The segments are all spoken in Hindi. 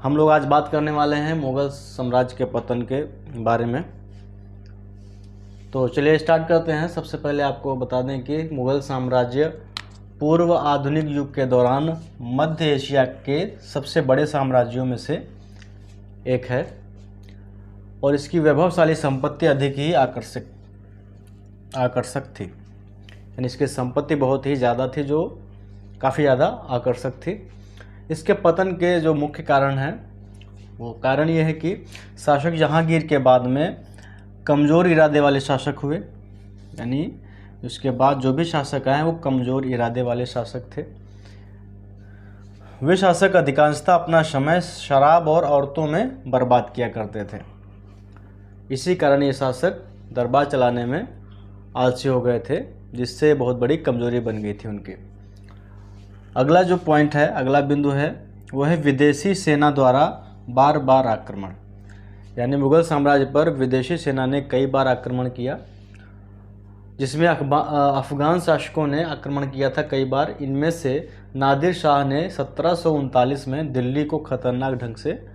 हम लोग आज बात करने वाले हैं मुग़ल साम्राज्य के पतन के बारे में। तो चलिए स्टार्ट करते हैं। सबसे पहले आपको बता दें कि मुग़ल साम्राज्य पूर्व आधुनिक युग के दौरान मध्य एशिया के सबसे बड़े साम्राज्यों में से एक है और इसकी वैभवशाली संपत्ति अधिक ही आकर्षक थी। यानी इसकी संपत्ति बहुत ही ज़्यादा थी, जो काफ़ी ज़्यादा आकर्षक थी। इसके पतन के जो मुख्य कारण हैं वो कारण ये है कि शासक जहांगीर के बाद में कमज़ोर इरादे वाले शासक हुए। यानी उसके बाद जो भी शासक आए वो कमज़ोर इरादे वाले शासक थे। वे शासक अधिकांशतः अपना समय शराब और औरतों में बर्बाद किया करते थे। इसी कारण ये शासक दरबार चलाने में आलसी हो गए थे, जिससे बहुत बड़ी कमज़ोरी बन गई थी उनकी। अगला जो पॉइंट है, अगला बिंदु है, वह है विदेशी सेना द्वारा बार बार आक्रमण। यानी मुग़ल साम्राज्य पर विदेशी सेना ने कई बार आक्रमण किया, जिसमें अफ़गान शासकों ने आक्रमण किया था कई बार। इनमें से नादिर शाह ने 1739 में दिल्ली को खतरनाक ढंग से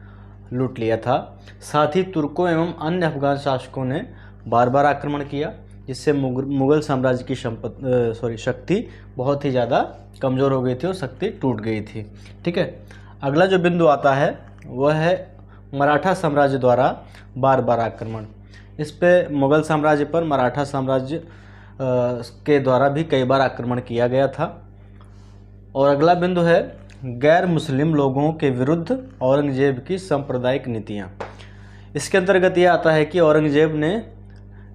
लूट लिया था। साथ ही तुर्कों एवं अन्य अफ़गान शासकों ने बार बार आक्रमण किया, जिससे मुग़ल साम्राज्य की शक्ति बहुत ही ज़्यादा कमज़ोर हो गई थी और शक्ति टूट गई थी। ठीक है, अगला जो बिंदु आता है वह है मराठा साम्राज्य द्वारा बार बार आक्रमण। इस पे मुग़ल साम्राज्य पर मराठा साम्राज्य के द्वारा भी कई बार आक्रमण किया गया था। और अगला बिंदु है गैर मुस्लिम लोगों के विरुद्ध औरंगजेब की सांप्रदायिक नीतियाँ। इसके अंतर्गत यह आता है कि औरंगजेब ने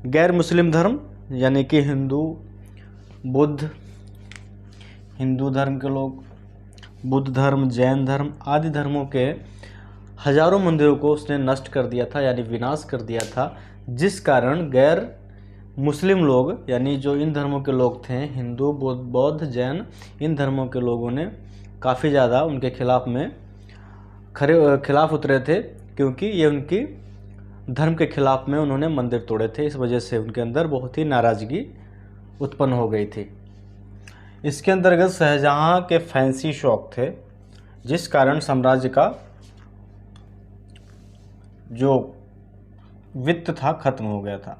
गैर मुस्लिम धर्म यानी कि हिंदू धर्म के लोग, बुद्ध धर्म, जैन धर्म आदि धर्मों के हजारों मंदिरों को उसने नष्ट कर दिया था, यानी विनाश कर दिया था। जिस कारण गैर मुस्लिम लोग यानी जो इन धर्मों के लोग थे, हिंदू, बौद्ध, जैन, इन धर्मों के लोगों ने काफ़ी ज़्यादा उनके खिलाफ उतरे थे, क्योंकि ये उनकी धर्म के खिलाफ में उन्होंने मंदिर तोड़े थे। इस वजह से उनके अंदर बहुत ही नाराज़गी उत्पन्न हो गई थी। इसके अंतर्गत शाहजहाँ के फैंसी शौक थे, जिस कारण साम्राज्य का जो वित्त था खत्म हो गया था।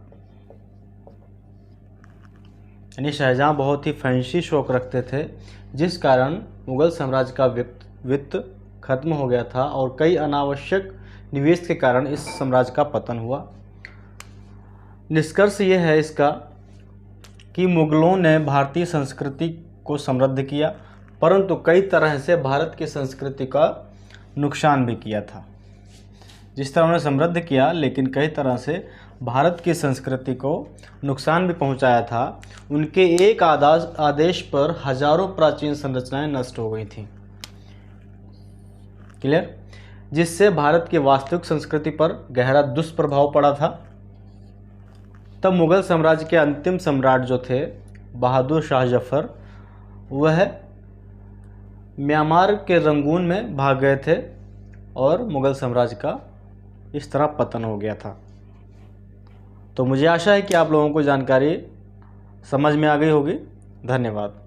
यानी शाहजहाँ बहुत ही फैंसी शौक रखते थे, जिस कारण मुग़ल साम्राज्य का वित्त खत्म हो गया था और कई अनावश्यक निवेश के कारण इस साम्राज्य का पतन हुआ। निष्कर्ष ये है इसका कि मुग़लों ने भारतीय संस्कृति को समृद्ध किया, परंतु कई तरह से भारत की संस्कृति का नुकसान भी किया था। जिस तरह उन्होंने समृद्ध किया, लेकिन कई तरह से भारत की संस्कृति को नुकसान भी पहुंचाया था। उनके एक आदेश पर हजारों प्राचीन संरचनाएं नष्ट हो गई थीं। क्लियर? जिससे भारत की वास्तविक संस्कृति पर गहरा दुष्प्रभाव पड़ा था। तब मुग़ल साम्राज्य के अंतिम सम्राट जो थे बहादुर शाह जफ़र, वह म्यांमार के रंगून में भाग गए थे और मुग़ल साम्राज्य का इस तरह पतन हो गया था। तो मुझे आशा है कि आप लोगों को जानकारी समझ में आ गई होगी। धन्यवाद।